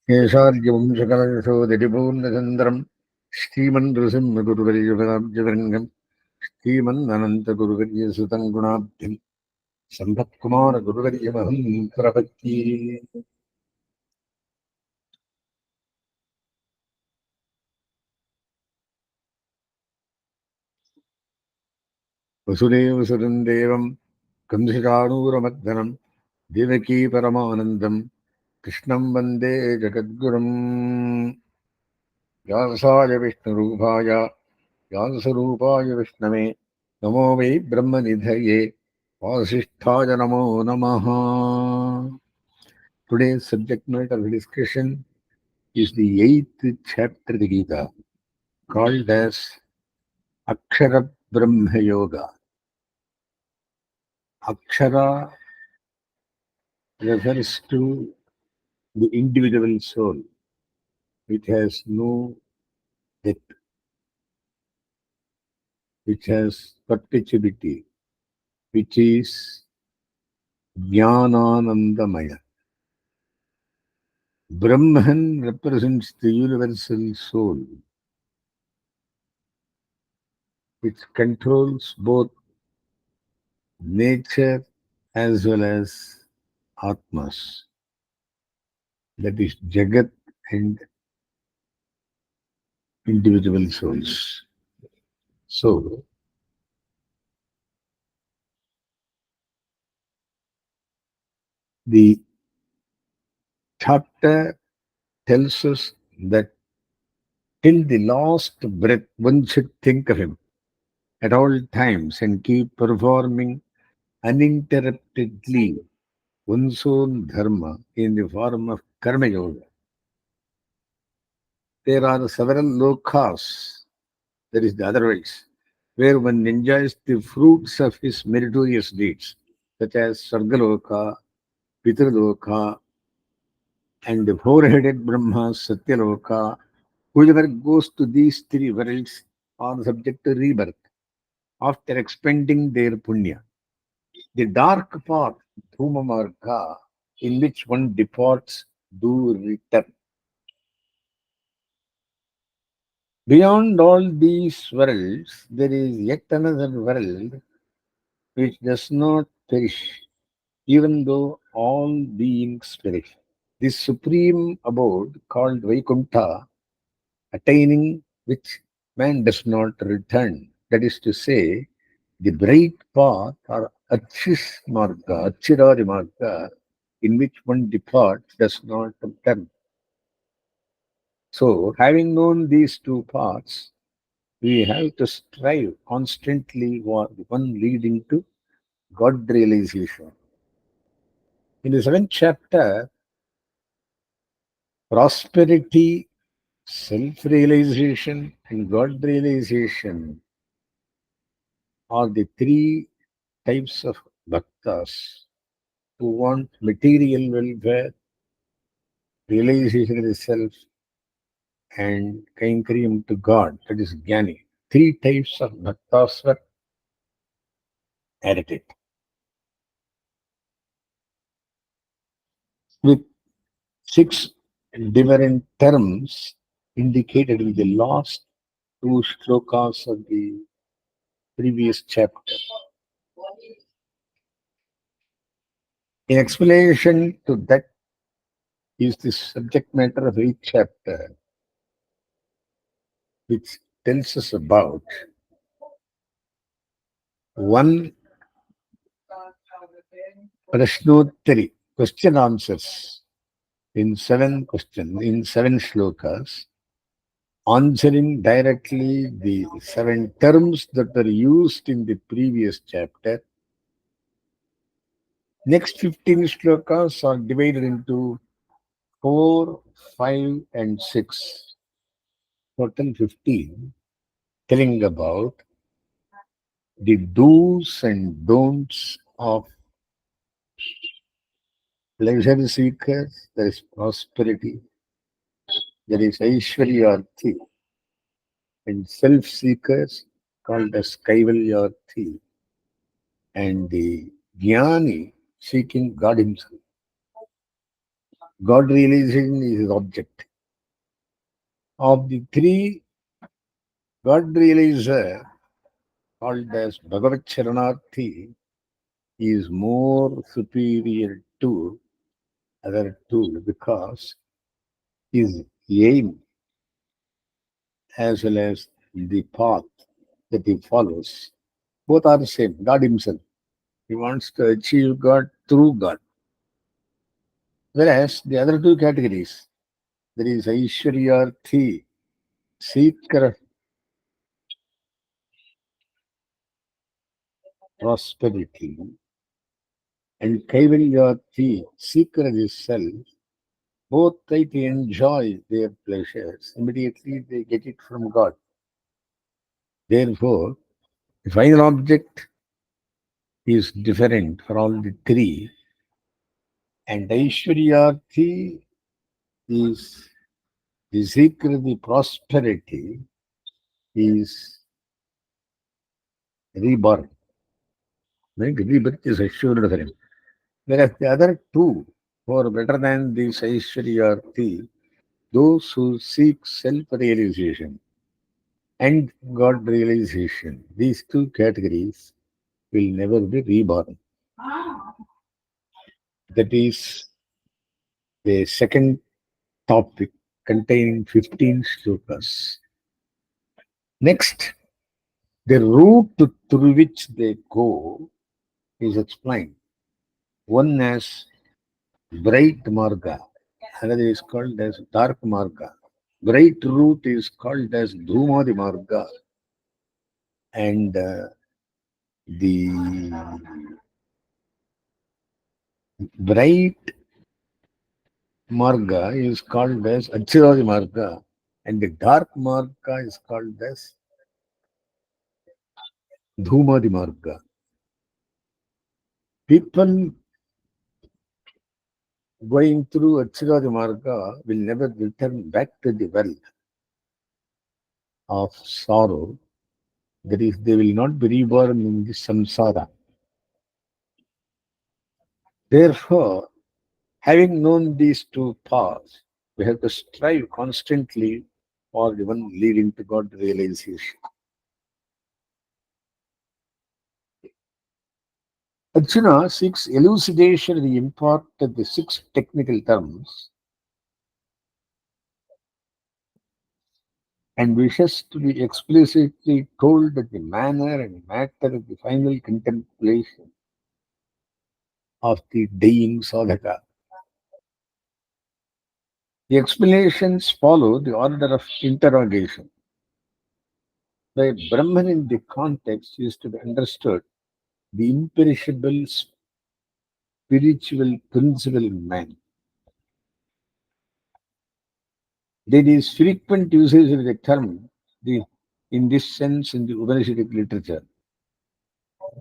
കേശാദ്യവംശകലശോദരിപൂർണചന്ദ്രം ശ്രീമന്ത്രിസിംഹഗുരുവര്യപദാബ്ജതരംഗം ശ്രീമന്നനന്തഗുരുവര്യസുതം ഗുണാബ്ധിം സമ്പത്കുമാരഗുരുവര്യമഹം പ്രപദ്യേ. വസുദേവസുതം ദേവം കംസചാണൂരമർദ്ദനം ദേവകീ പരമാനന്ദം കൃഷ്ണം വന്ദേ ജഗദ്ഗുരും. വ്യാസായ വിഷ്ണുരൂപായ വ്യാസരൂപായ വിഷ്ണവേ നമോ Y ബ്രഹ്മനിധയേ വാസിഷ്ഠായ നമോ നമഃ. Today's subject matter of discussion is the 8th chapter of the Gita, called as Akshara Brahma Yoga. Akshara refers to the individual soul. It has no depth, which has perpetuity, which is Jnananandamaya. Brahman represents the universal soul, which controls both nature as well as Atmas. That is Jagat and individual souls. So, the chapter tells us that till the last breath, one should think of him at all times and keep performing uninterruptedly one's own dharma in the form of karma yoga. There are several lokas, that is the otherwise, where one enjoys the fruits of his meritorious deeds, such as Sargaloka, Pitraloka, and the four-headed Brahma, Satyaloka. Whoever goes to these three worlds are subject to rebirth after expending their punya. The dark path, Dhuma Marga, in which one departs, do return. Beyond all these worlds, there is yet another world which does not perish, even though all beings perish. This supreme abode called Vaikuntha, attaining which man does not return. That is to say, the bright path or Achis Marga, Achirari Marga, in which one departs, does not return. So, having known these two paths, we have to strive constantly for one leading to God realization. In the 7th chapter, prosperity, self-realization, and God realization are the three types of bhaktas who want material welfare, realization of the self, and kainkariam to God, that is Jnani. Three types of bhaktas were added, with 6 different terms indicated in the last 2 shlokas of the previous chapter. In explanation to that is the subject matter of each chapter, which tells us about one Prashnottari, question answers in 7 questions, in 7 shlokas, answering directly the 7 terms that were used in the previous chapter. Next 15 shlokas are divided into 4, 5, and 6. Total 15, telling about the do's and don'ts of pleasure seekers, there is prosperity, there is Aishwaryarthi, and self seekers called as Kaivalyarthi, and the Jnani seeking God Himself. God realization is his object. Of the three, God realizer, called as Bhagavad Charanarthi, is more superior to other two because his aim as well as the path that he follows, both are the same. God himself. He wants to achieve God through God. Whereas the other two categories, there is Aishwaryarthi, seeker of prosperity, and Kaivalyarthi, seeker of the self, both try to enjoy their pleasures. Immediately they get it from God. Therefore, the final object is different for all the three, and Aishwaryarthi is the seeker of the prosperity is reborn. Like rebirth is assured for him. Whereas the other two, who are better than this Aishwaryarthi, those who seek self-realization and God realization, these two categories will never be reborn. That is the second topic containing 15 shlokas. Next, the route through which they go is explained. One as bright marga, another is called as dark marga. Bright route is called as dhumadi marga, and the bright marga is called as Achiradi marga, and the dark marga is called as Dhumadi marga. People going through Achiradi marga will never return back to the well of sorrow. That is, they will not be reborn in the samsara. Therefore, having known these two paths, we have to strive constantly for the one leading to God realization. Arjuna seeks elucidation of the import of the six technical terms and wishes to be explicitly told that the manner and matter of the final contemplation of the dying sadhaka. The explanations follow the order of interrogation. By Brahman in the context is to be understood the imperishable spiritual principle in man. There is frequent usage of the term the, in this sense in the Upanishadic literature.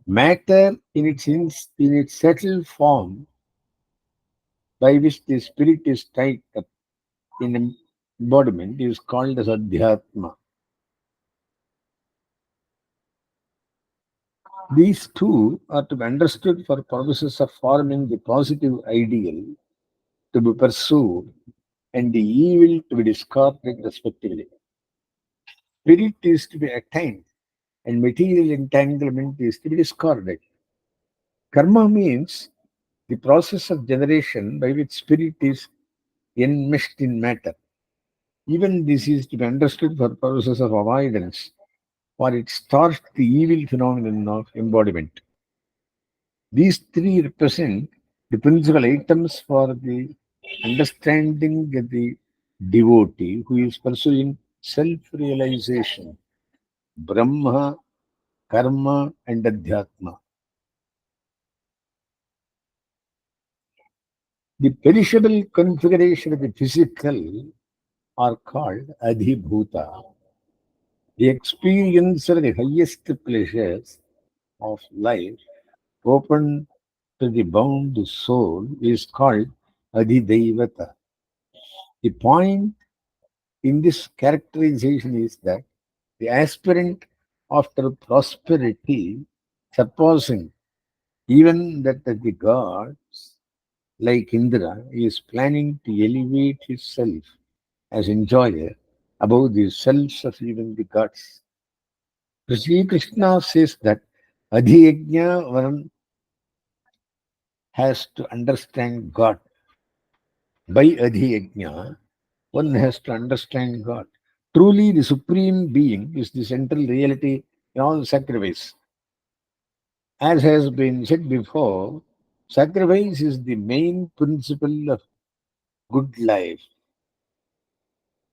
Matter in its settled form by which the spirit is tied up in embodiment is called as Adhyatma. These two are to be understood for purposes of forming the positive ideal to be pursued and the evil to be discarded respectively. Spirit is to be attained and material entanglement is to be discarded. Karma means the process of generation by which spirit is enmeshed in matter. Even this is to be understood for purposes of avoidance, for it starts the evil phenomenon of embodiment. These three represent the principal items for the understanding of the devotee who is pursuing self-realization, Brahma, Karma, and Adhyatma. The perishable configuration of the physical are called Adhibhuta. The experience of the highest pleasures of life open to the bound soul is called Adhidevata. The point in this characterization is that the aspirant after prosperity, supposing even that of the gods, Like Indra, he is planning to elevate his self as enjoyer above the selves of even the gods. Sri Krishna says that Adhiyajna one has to understand God. By Adhiyajna, one has to understand God. Truly, the Supreme Being is the central reality in all sacrifice. As has been said before, sacrifice is the main principle of good life,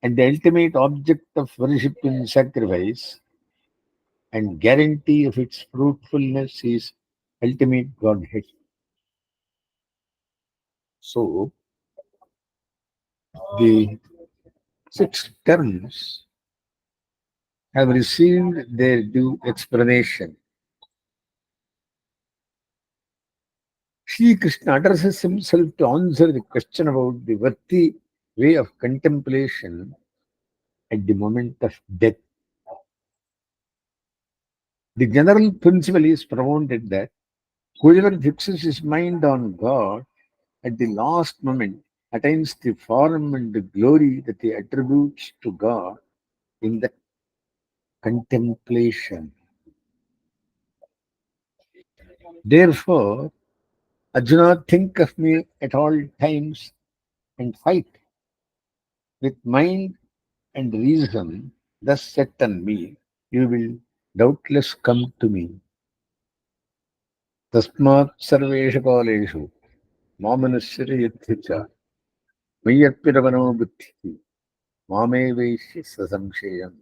and the ultimate object of worship in sacrifice and guarantee of its fruitfulness is ultimate Godhead. So, the six terms have received their due explanation. Sri Krishna addresses himself to answer the question about the worthy way of contemplation at the moment of death. The general principle is propounded that whoever fixes his mind on God at the last moment attains the form and the glory that he attributes to God in the contemplation. Therefore, Arjuna, think of me at all times and fight with mind and reason thus set on me. You will doubtless come to me. Tasmat sarveshu kaleshu mamanusya yadhicha mayatpiravano buddhi mame vaishya sasamshayam.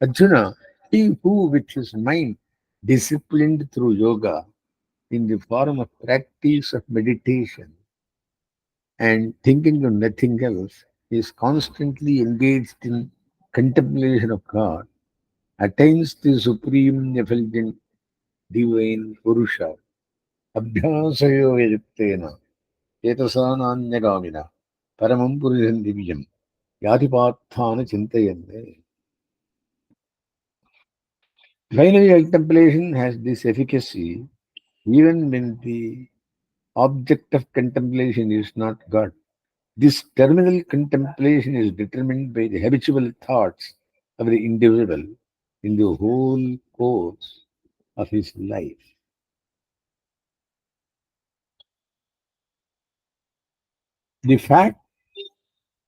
Arjuna, he who with his mind disciplined through yoga in the form of practice of meditation and thinking of nothing else is constantly engaged in contemplation of God, attains the supreme effulgent divine Purusha. Abhyasayoyuktena chetasanaanyagamina paramam purusham divyam yadipathana chintayante. Finally, contemplation has this efficacy even when the object of contemplation is not God. This terminal contemplation is determined by the habitual thoughts of the individual in the whole course of his life. The fact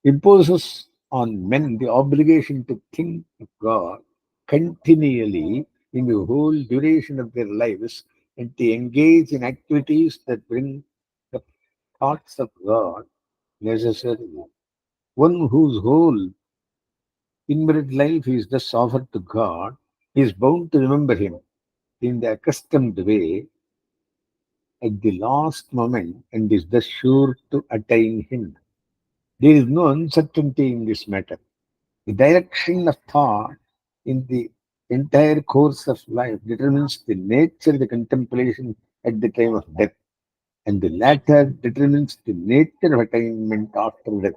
imposes on men the obligation to think of God continually in the whole duration of their lives and to engage in activities that bring the thoughts of God necessarily. One whose whole inbred life is thus offered to God is bound to remember Him in the accustomed way at the last moment and is thus sure to attain Him. There is no uncertainty in this matter. The direction of thought in the entire course of life determines the nature of the contemplation at the time of death, and the latter determines the nature of attainment after death.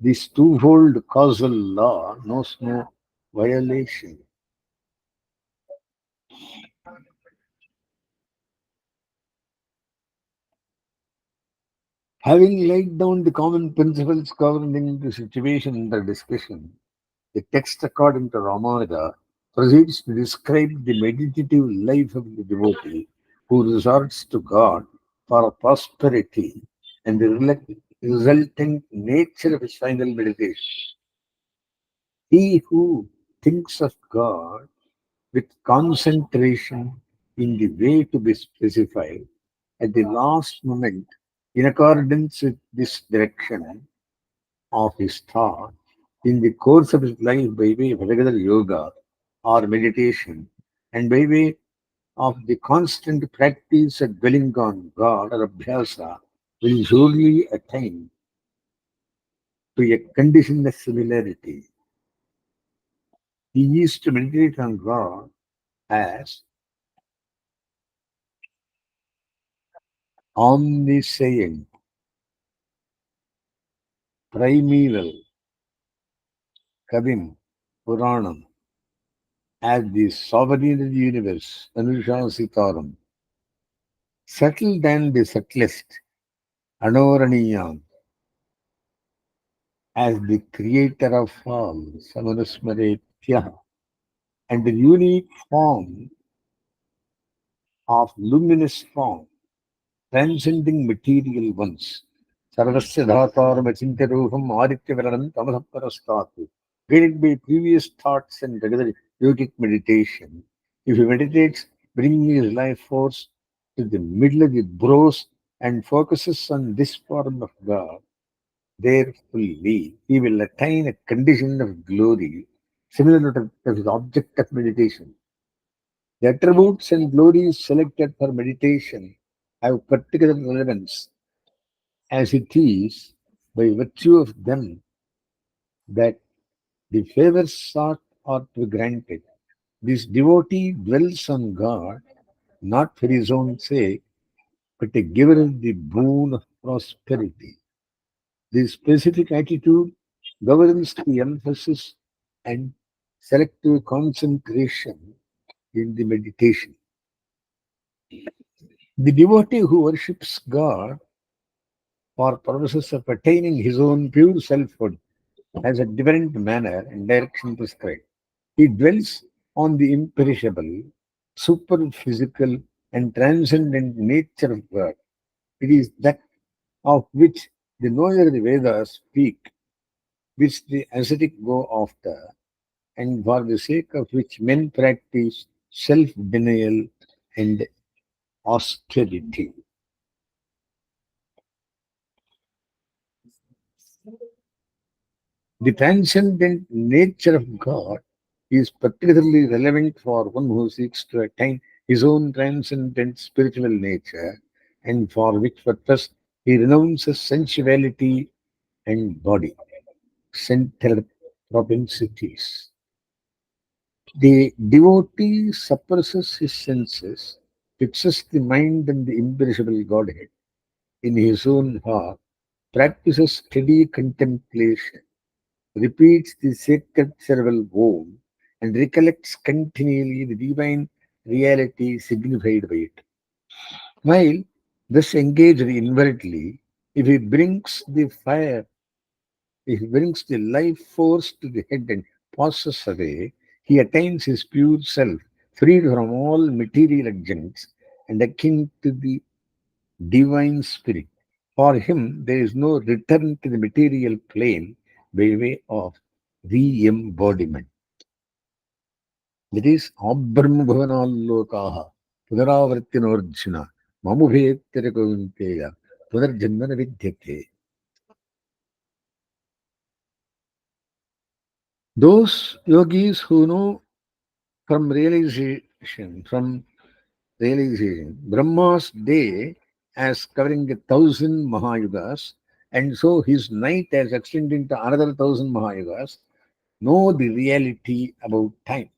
This twofold causal law knows no violation. Having laid down the common principles governing the situation under discussion, the text, according to Ramanuja, proceeds to describe the meditative life of the devotee who resorts to God for prosperity and the resultant nature of his final meditation. He who thinks of God with concentration in the way to be specified at the last moment, in accordance with this direction of his thought, in the course of his life by way of regular yoga or meditation, and by way of the constant practice of dwelling on God or abhyasa, will surely attain to a condition of similarity. He is to meditate on God as omniscient, primeval, Kavim, Puranam, as the sovereign of the universe, Anusha Sitaram, Subtle than the subtlest, Anoraniyam, as the creator of all, Samanusmaretya, and the unique form of luminous form, transcending material ones. Sarvasya Dhataram Achintaruham Aditya Tamasapparastatu. Guided by previous thoughts and regular yogic meditation, if he meditates, bringing his life force to the middle of the brows and focuses on this form of God, there fully he will attain a condition of glory similar to his object of meditation. The attributes and glories selected for meditation have particular relevance as it is by virtue of them that the favors sought are to be granted. This devotee dwells on God not for his own sake, but a giver of the boon of prosperity. This specific attitude governs the emphasis and selective concentration in the meditation. The devotee who worships God for purposes of attaining his own pure selfhood has a different manner and direction prescribed. He dwells on the imperishable, superphysical, and transcendent nature of God. It is that of which the knower of the Vedas speak, which the ascetic go after, and for the sake of which men practice self denial and austerity. The transcendent nature of God is particularly relevant for one who seeks to attain his own transcendent spiritual nature and for which purpose he renounces sensuality and body centered propensities. The devotee suppresses his senses, fixes the mind on the imperishable Godhead in his own heart, practices steady contemplation, repeats the sacred cerebral Om, and recollects continually the divine reality signified by it. While thus engaged inwardly, if he brings the fire, if he brings the life force to the head and passes away, he attains his pure self, freed from all material adjuncts and akin to the divine spirit. For him, there is no return to the material plane by way of re-embodiment. That is, Abbrahmabhavanallokaha, Punaravrittinorjuna, Mamubhetirakunteya, Punarjanmana Vidyate. Those yogis who know from realization, Brahma's day as covering 1,000 Mahayugas, and so his night as extending to another 1,000 Mahayugas, know the reality about time.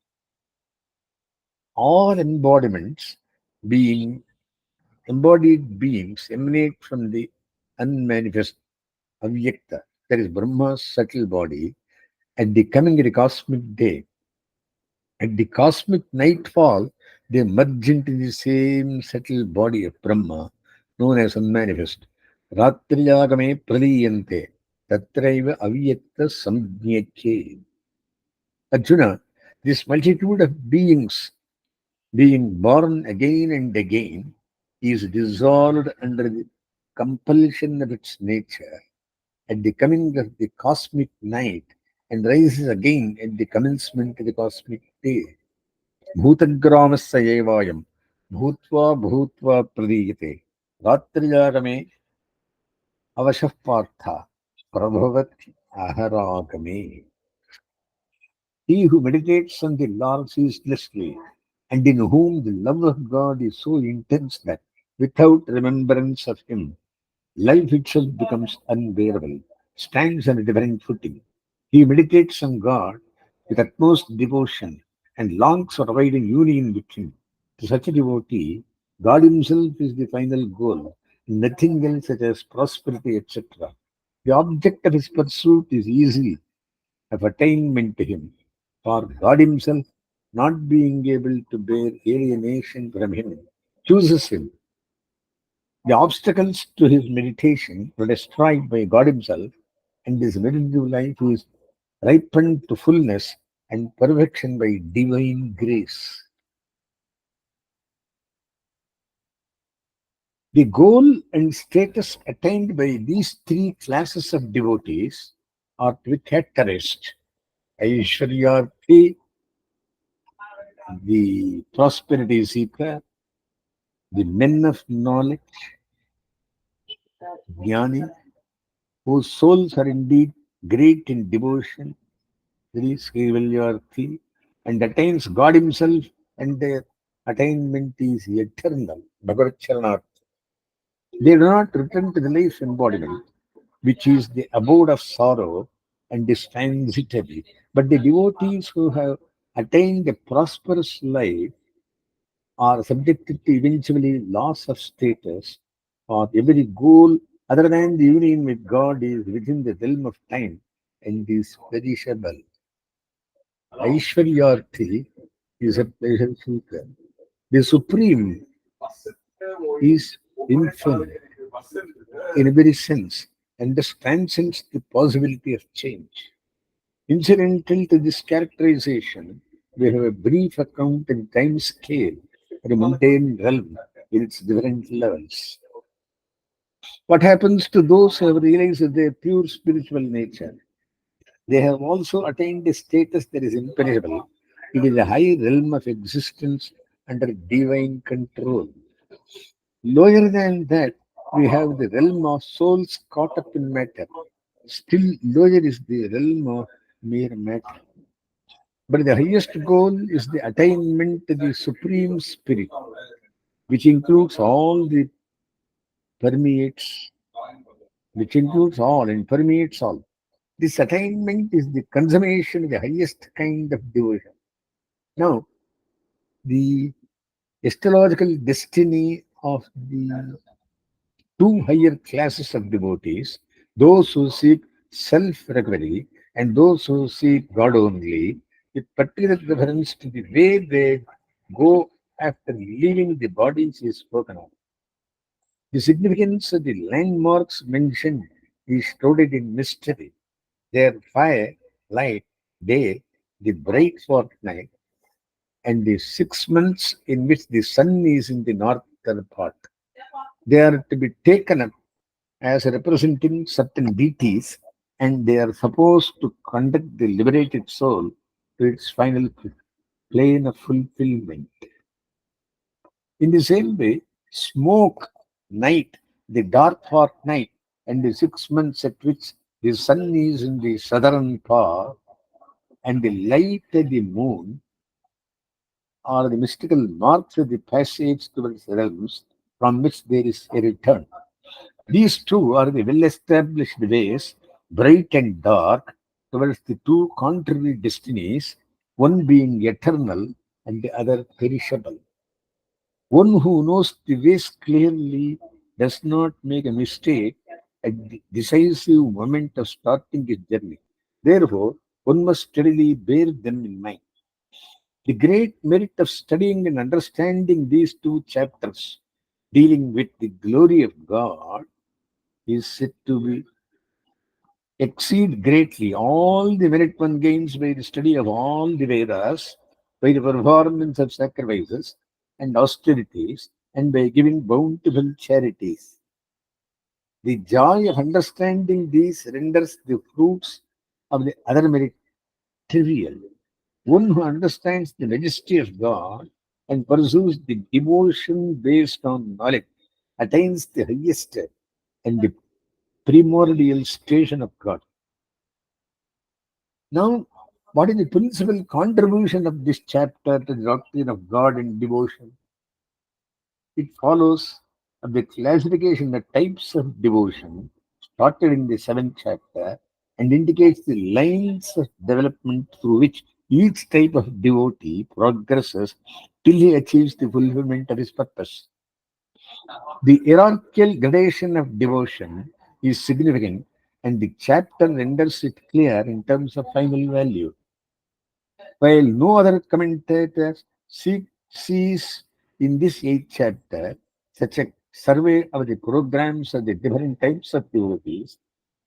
All embodiments, being embodied beings, emanate from the unmanifest avyakta, that is Brahma's subtle body, at the coming of the cosmic day. At the cosmic nightfall, they merge into the same subtle body of Brahma, known as unmanifest. Ratriyagame praliyante, tatraiva avyakta samjneke. Arjuna, this multitude of beings being born again and again is dissolved under the compulsion of its nature at the coming of the cosmic night and rises again at the commencement of the cosmic day. भूतग्रामस्य एवायं भूत्वा भूत्वा प्रदीयते रात्र्यागमे अवशः पार्थ प्रभवति अहरागमे. He who meditates on the Lord ceaselessly and in whom the love of God is so intense that without remembrance of Him, life itself becomes unbearable, stands on a different footing. He meditates on God with utmost devotion and longs for abiding union with Him. To such a devotee, God Himself is the final goal, nothing else such as prosperity, etc. The object of his pursuit is easy of attainment to him, for God Himself, not being able to bear alienation from Him, chooses him The obstacles to his meditation were destroyed by God Himself, and his meditative life is ripened to fullness and perfection by divine grace. The goal and status attained by these three classes of devotees are to be characterized: Aishwaryarthi, the prosperity seeker, the men of knowledge, Jnani, whose souls are indeed great in devotion, very Srivalyarthi, and attains God Himself, and their attainment is eternal. Bhagavad Gita. They do not return to the life embodiment, which is the abode of sorrow and is transitory. But the devotees who have attained a prosperous life are subjected to eventually loss of status, or every goal other than the union with God is within the realm of time and is perishable. Aishwaryarthi is a pleasure seeker. The supreme is infinite in every sense and thus transcends the possibility of change. Incidental to this characterization, we have a brief account in time scale for the mundane realm in its different levels. What happens to those who have realized their pure spiritual nature? They have also attained a status that is imperishable. It is a high realm of existence under divine control. Lower than that, we have the realm of souls caught up in matter. Still lower is the realm of mere matter. But the highest goal is the attainment to the Supreme Spirit, which includes all the permeates, which includes all and permeates all. This attainment is the consummation of the highest kind of devotion. Now, the astrological destiny of the two higher classes of devotees, those who seek self recovery and those who seek God only, with particular reference to the way they go after leaving the bodies is spoken of. The significance of the landmarks mentioned is shrouded in mystery. Their fire, light, day, the bright fortnight, and the 6 months in which the sun is in the northern part. They are to be taken up as representing certain deities, and they are supposed to conduct the liberated soul to its final plane of fulfillment. In the same way, smoke, night, the dark fortnight, and the 6 months at which the sun is in the southern part, and the light of the moon are the mystical marks of the passage towards realms from which there is a return. These two are the well established ways, bright and dark, towards the two contrary destinies, one being eternal and the other perishable. One who knows the ways clearly does not make a mistake at the decisive moment of starting his journey. Therefore, one must steadily bear them in mind. The great merit of studying and understanding these two chapters, dealing with the glory of God, is said to be exceed greatly all the merit one gains by the study of all the Vedas, by the performance of sacrifices and austerities, and by giving bountiful charities. The joy of understanding these renders the fruits of the other merit trivial. One who understands the majesty of God and pursues the devotion based on knowledge attains the highest and the primordial station of God. Now, what is the principal contribution of this chapter to the doctrine of God and devotion? It follows of the classification of types of devotion started in the seventh chapter and indicates the lines of development through which each type of devotee progresses till he achieves the fulfillment of his purpose. The hierarchical gradation of devotion is significant and the chapter renders it clear in terms of final value. While no other commentators sees in this eighth chapter such a survey of the programs of the different types of devotees,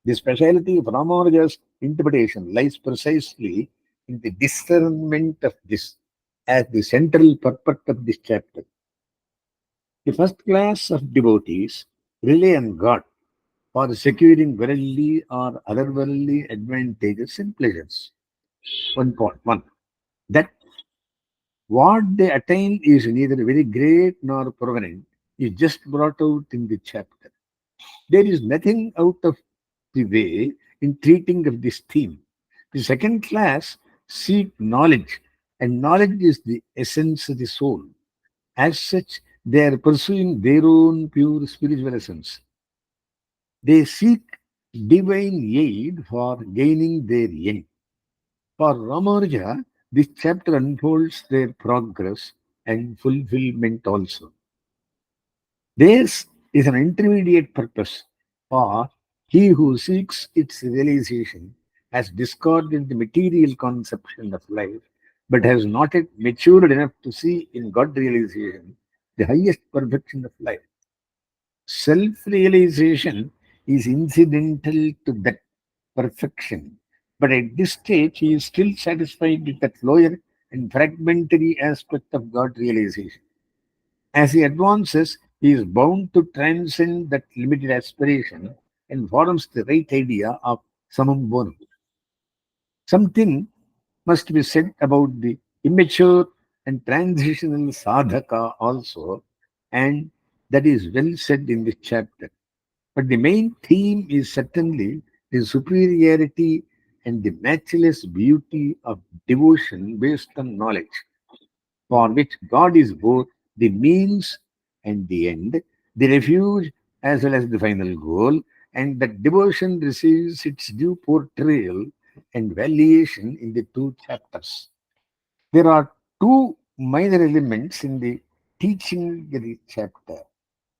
the speciality of Ramanuja's interpretation lies precisely in the discernment of this as the central purpose of this chapter. The first class of devotees rely on God for securing worldly or otherworldly advantages and pleasures. 1.1. That what they attain is neither very great nor permanent is just brought out in the chapter. There is nothing out of the way in treating of this theme. The second class seek knowledge, and knowledge is the essence of the soul. As such, they are pursuing their own pure spiritual essence. They seek divine aid for gaining their end. For Ramanuja, this chapter unfolds their progress and fulfillment also. Theirs is an intermediate purpose, for he who seeks its realization has discarded the material conception of life, but has not yet matured enough to see in God realization the highest perfection of life. Self realization is incidental to that perfection, but at this stage he is still satisfied with that lower and fragmentary aspect of God realization. As he advances, he is bound to transcend that limited aspiration and forms the right idea of samam bonum. Something must be said about the immature and transitional sadhaka also, and that is well said in this chapter. But the main theme is certainly the superiority and the matchless beauty of devotion based on knowledge, for which God is both the means and the end, the refuge as well as the final goal, and that devotion receives its due portrayal and valuation in the two chapters. There are two minor elements in the teaching of the chapter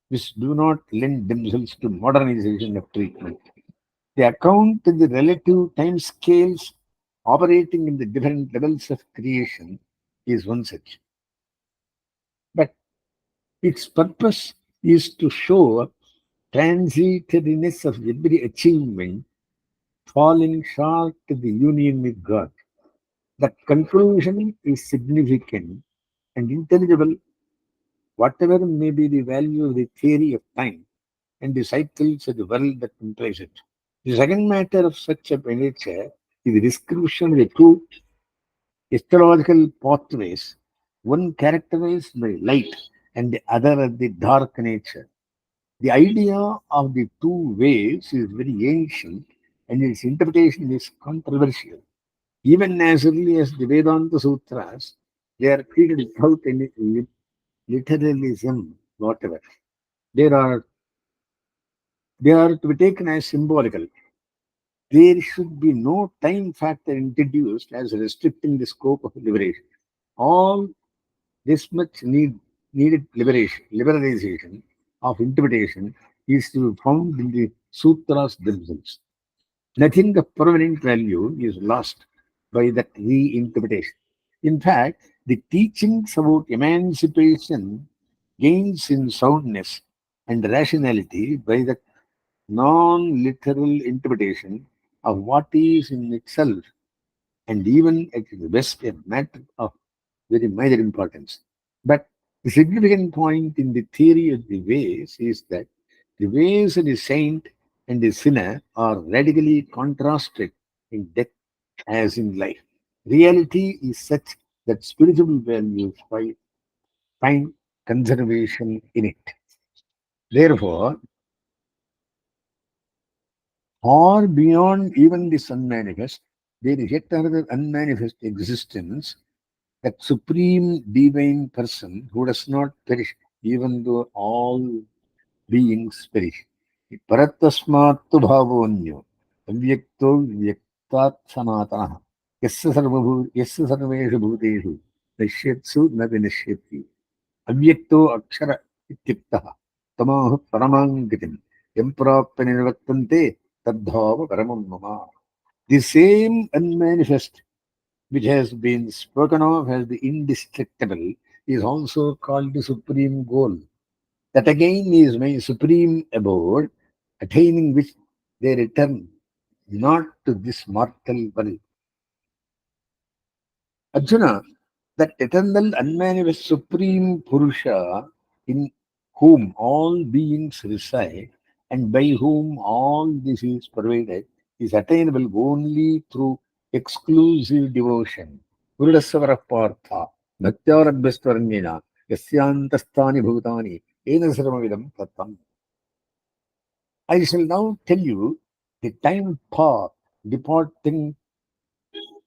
which do not lend themselves to modernization of treatment. The account of the relative time scales operating in the different levels of creation is one such. But its purpose is to show transitoriness of every achievement falling short of the union with God. That conclusion is significant and intelligible, whatever may be the value of the theory of time and the cycles of the world that implies it. The second matter of such a nature is the description of the two astrological pathways, one characterized by light and the other of the dark nature. The idea of the two ways is very ancient and its interpretation is controversial. Even as early as the Vedanta Sutras, they are treated without any literalism whatever. There are they are to be taken as symbolical. There should be no time factor introduced as restricting the scope of liberation. All this much needed liberalization of interpretation is to be found in the sutras themselves. Nothing of permanent value is lost by that reinterpretation. In fact, the teachings about emancipation gains in soundness and rationality by the non-literal interpretation of what is in itself and even at its best a matter of very minor importance. But the significant point in the theory of the ways is that the ways of the saint and the sinner are radically contrasted in death as in life. Reality is such that spiritual values find conservation in it. Therefore, or beyond even this unmanifest, there is yet another unmanifest existence, that supreme divine person who does not perish, even though all beings perish. Paratasmattu bhavonyo, avyakto vyaktat sanatana, yasya sarveshu bhuteshu, nashyatsu na vinashyati. Avyakto akshara ityuktah, tamahu paramangatim, yamprapya nirvattante, tadbhava paramam mama. The same unmanifest which has been spoken of as the indestructible is also called the supreme goal. That again is my supreme abode, attaining which they return not to this mortal world. Arjuna, that eternal unmanifest supreme Purusha in whom all beings reside and by whom all this is provided is attainable only through exclusive devotion. Purudasavara Partha, Bhaktyarabhyastaranjena, Yasyantastani Bhutani, Ena Sarvavidam Tatam. I shall now tell you the time path departing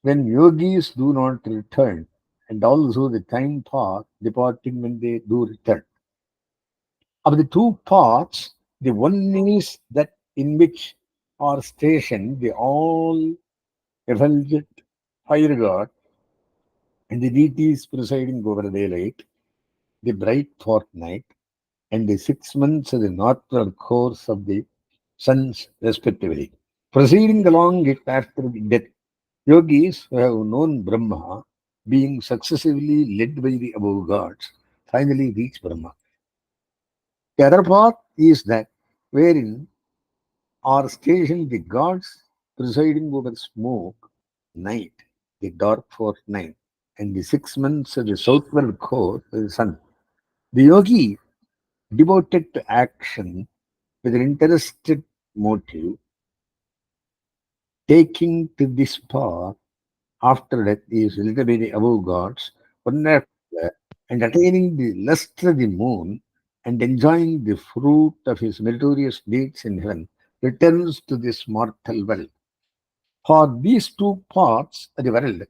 when yogis do not return, and also the time path departing when they do return. Of the two paths, the one is that in which are stationed the all effulgent fire god and the deities presiding over daylight, the bright fortnight, and the 6 months of the northward course of the suns, respectively. Proceeding along it after the death, yogis who have known Brahma, being successively led by the above gods, finally reach Brahma. The other path is that wherein are stationed the gods presiding over smoke, night, the dark fortnight, and the 6 months of the southward course of the sun. The yogi, devoted to action with an interested motive, taking to this path after death is led by the above gods, one after the and attaining the lustre of the moon and enjoying the fruit of his meritorious deeds in heaven, returns to this mortal world. For these two parts of the world,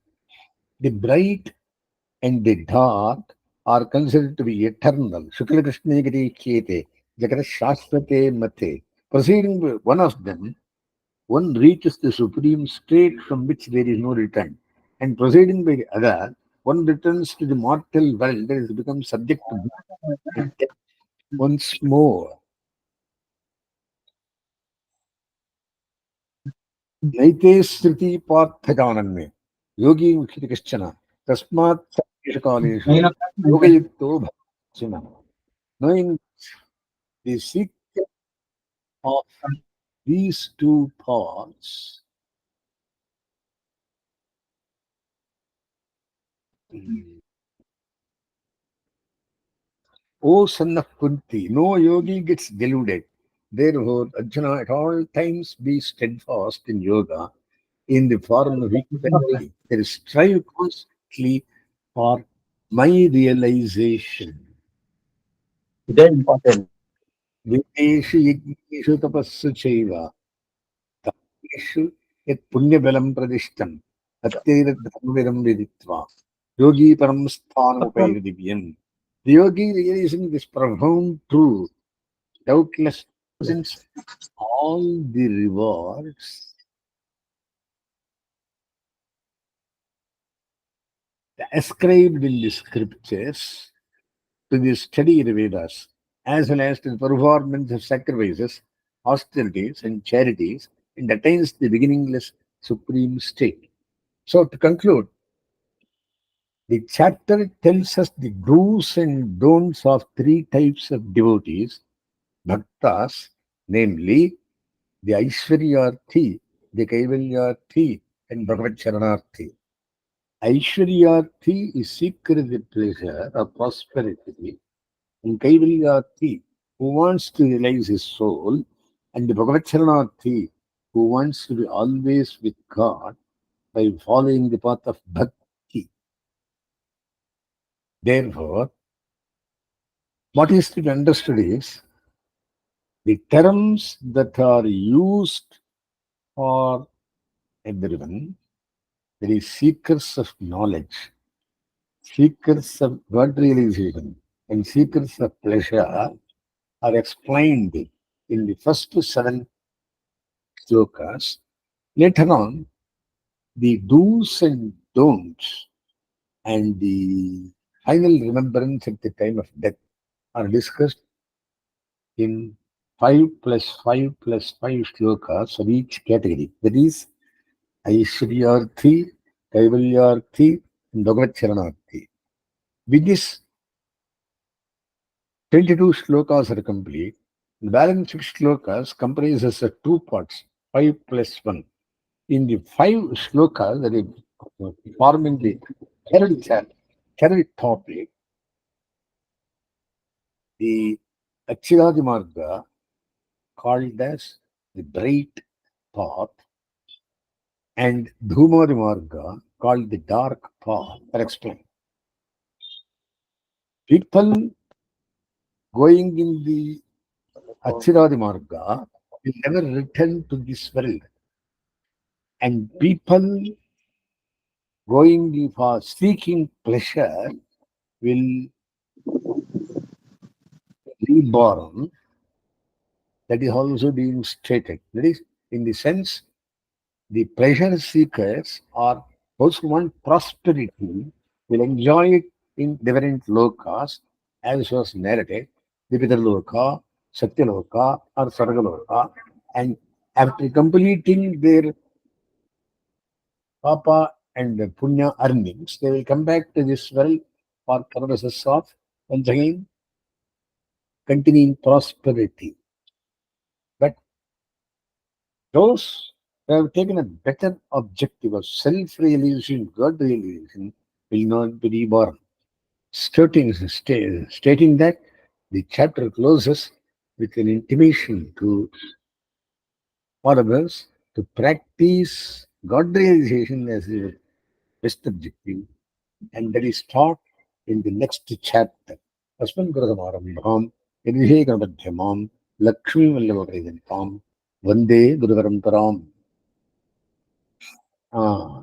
the bright and the dark, are considered to be eternal. Shukla Krishna Giri Kete, Jagat Shashvate Mate. Proceeding with one of them, one reaches the supreme state from which there is no return. And proceeding by the other, one returns to the mortal world that has become subject to birth and death once more. नैते स्थिति पार्थजानन्मे योगी उच्यते कश्चन तस्मात् सर्वेषु कालेषु योगयुक्तो भवति knowing the secret of these two paths. O son of Kunti, no yogi gets deluded. Therefore, Arjuna, at all times be steadfast in yoga in the form of equanimity. There is strive constantly for my realization. Very important. Vedeshu yajneshu tapassu chaiva तामेषु यत् पुण्यबलं प्रदिष्टं तत्तेतद्धर्मविदं विदित्वा योगी परं स्थानमुपैति दिव्यम्. The yogi realizing this profound truth doubtless presents all the rewards ascribed in the scriptures to the study of the Vedas, as well as to the performance of sacrifices, austerities, and charities, and attains the beginningless supreme state. So, to conclude, the chapter tells us the do's and don'ts of three types of devotees, bhaktas, namely the Aishwaryarthi, the Kaivalyarthi, and Bhagavad Charanarthi. Aishwaryarthi is seeker of the pleasure of prosperity, and Kaivalyarthi, who wants to realize his soul, and the Bhagavad Charanarthi, who wants to be always with God by following the path of bhakti. Therefore, what is to be understood is the terms that are used for everyone, that is, seekers of knowledge, seekers of God realization, and seekers of pleasure, are explained in the first seven slokas. Later on, the do's and don'ts and the final remembrance at the time of death are discussed in 5 plus 5 plus 5 shlokas of each category. That is Aishwaryarthi, Kaivalyarthi, and Bhagavad Charanarthi. With this, 22 shlokas are complete. The balance 6 shlokas comprises of two parts, 5 plus 1. In the 5 shlokas that is forming the third topic, the Akshara Marga, called as the bright path, and Dhumari Marga, called the dark path, are explained. People going in the Akshara Marga will never return to this world, and people going for seeking pleasure will reborn. That is also being stated. That is, in the sense, the pleasure seekers or those who want prosperity will enjoy it in different lokas, as was narrated, the Pitarloka, Satyaloka, or Sargaloka, and after completing their papa and punya earnings, they will come back to this world for purposes of once again continuing prosperity. But those who have taken a better objective of self-realization, God realization, will not be reborn. Stating that the chapter closes with an intimation to followers to practice God realization as a best objective, and that is taught in the next chapter. Asman Gurudhamarambham, Yadvihekanabadhyamam, Lakshmi Vallabhaparidantam, Vande Guru Paramparam. Ah.